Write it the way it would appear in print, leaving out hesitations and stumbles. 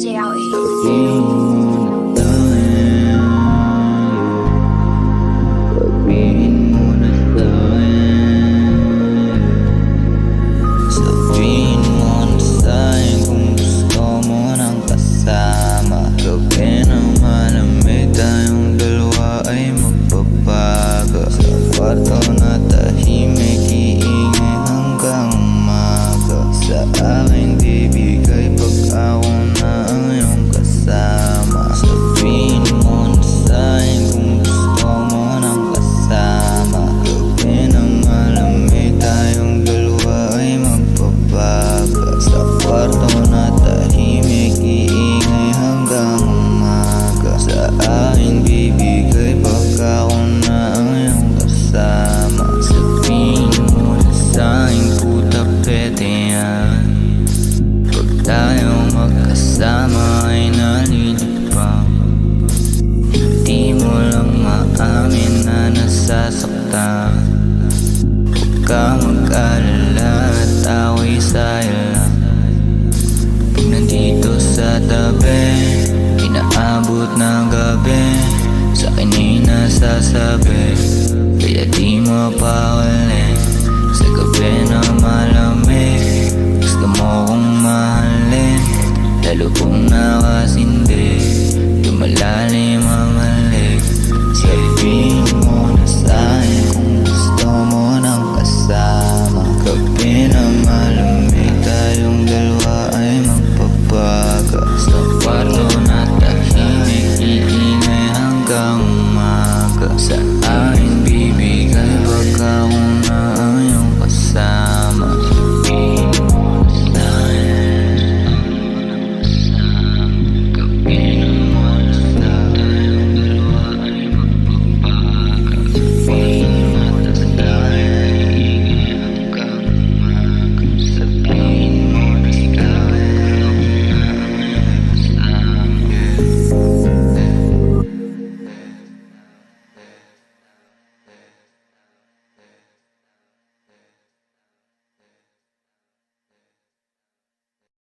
DJ LA. Sabihin mo na sa'kin kung gusto mo ng kasama. Gabi na malamig, tayong dalawa ay magbabago. Sa kwarto na tahimik, iingay hanggang umaga. Sa aking bibigay pag ako na ang iyong kasama. Sabihin mo na sa'kin kung gusto mo ng kasama. Gabi na malamig, tayong dalawa ay magbabago. Sa kwarto na tahimik, iingay hanggang umaga. Sa aking bibigay pag ako na ang iyong kasama. Sabihin mo na sa'kin, puta pwede yan. Pag tayo magkasama ay nalilibang. Di mo lang maamin na nasasaktan. Huwag ka mag-alala at ako'y sa'yo lang. Pag nandito sa tabi, inaabot ng gabi, sa'kin ay nasasabi, kaya di mapawalin. Sa gabi na malamig, gusto mo kong mahalin, lalo kung